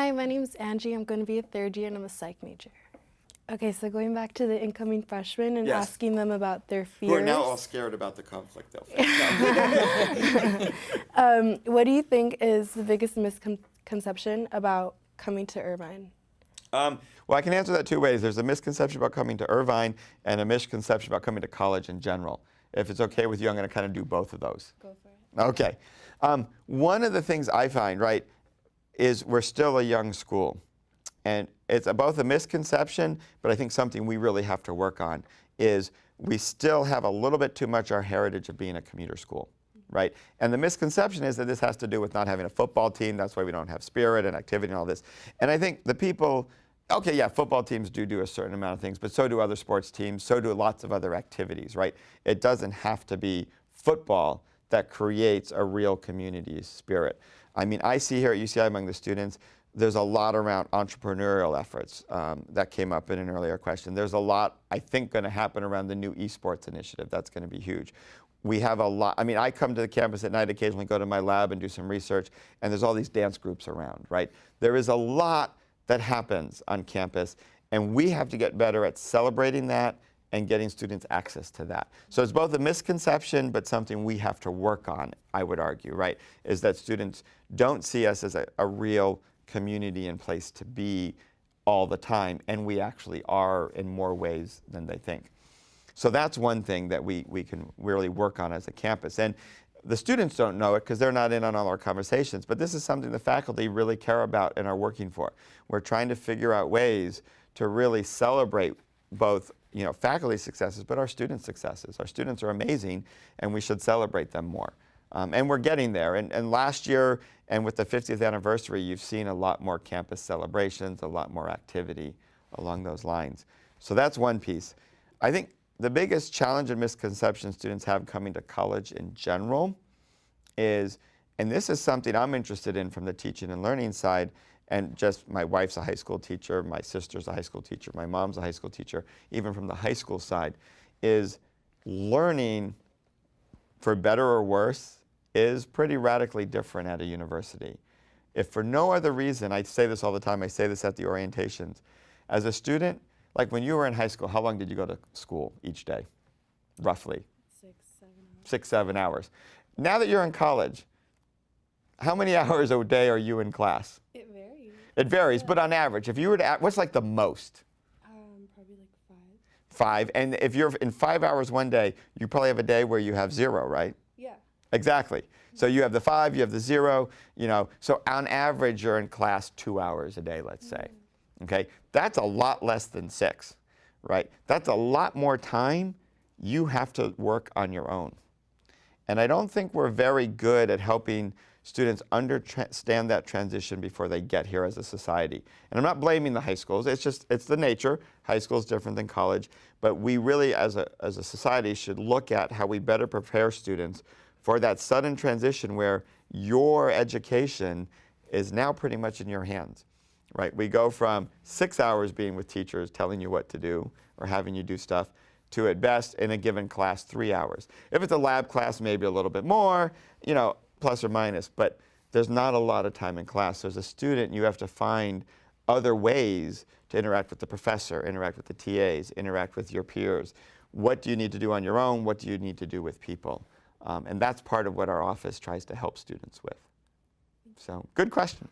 Hi, my name's Angie. I'm going to be a third year and I'm a psych major. Okay, so going back to the incoming freshmen and asking them about their fears. Who are now all scared about the conflict they'll face. What do you think is the biggest misconception about coming to Irvine? Well, I can answer that two ways. There's a misconception about coming to Irvine and a misconception about coming to college in general. If it's okay with you, I'm going to kind of do both of those. Go for it. Okay. One of the things I find, right, is we're still a young school. And it's both a misconception, but I think something we really have to work on is we still have a little bit too much our heritage of being a commuter school, right? And the misconception is that this has to do with not having a football team. That's why we don't have spirit and activity and all this. And I think the people, okay, yeah, football teams do a certain amount of things, but so do other sports teams, so do lots of other activities, right? It doesn't have to be football that creates a real community spirit. I mean, I see here at UCI among the students, there's a lot around entrepreneurial efforts that came up in an earlier question. There's a lot, I think, going to happen around the new esports initiative. That's going to be huge. We have a lot, I mean, I come to the campus at night, occasionally go to my lab and do some research, and there's all these dance groups around, right? There is a lot that happens on campus, and we have to get better at celebrating that and getting students access to that. So it's both a misconception, but something we have to work on, I would argue, right? Is that students don't see us as a real community and place to be all the time, and we actually are in more ways than they think. So that's one thing that we can really work on as a campus. And the students don't know it because they're not in on all our conversations, but this is something the faculty really care about and are working for. We're trying to figure out ways to really celebrate both, you know, faculty successes, but our students' successes. Our students are amazing, and we should celebrate them more. And we're getting there. And last year, and with the 50th anniversary, you've seen a lot more campus celebrations, a lot more activity along those lines. So that's one piece. I think the biggest challenge and misconception students have coming to college in general is, and this is something I'm interested in from the teaching and learning side, and just my wife's a high school teacher, my sister's a high school teacher, my mom's a high school teacher, even from the high school side, is learning, for better or worse, is pretty radically different at a university. If for no other reason, I say this all the time, I say this at the orientations, as a student, like when you were in high school, how long did you go to school each day, roughly? 6, 7 hours. 6, 7 hours. Now that you're in college, how many hours a day are you in class? It varies. It varies, Yeah. but on average, if you were to, what's like the most? Probably like 5. 5, and if you're in 5 hours one day, you probably have a day where you have 0, right? Yeah. Exactly. So you have the 5, you have the 0, you know, so on average you're in class 2 hours a day, let's say. Okay? That's a lot less than 6, right? That's a lot more time you have to work on your own. And I don't think we're very good at helping students understand that transition before they get here as a society. And I'm not blaming the high schools, it's the nature. High school is different than college, but we really as a society should look at how we better prepare students for that sudden transition where your education is now pretty much in your hands, right? We go from 6 hours being with teachers telling you what to do or having you do stuff to, at best, in a given class, 3 hours. If it's a lab class, maybe a little bit more, you know, plus or minus, but there's not a lot of time in class. So as a student, you have to find other ways to interact with the professor, interact with the TAs, interact with your peers. What do you need to do on your own? What do you need to do with people? And that's part of what our office tries to help students with. So, good question.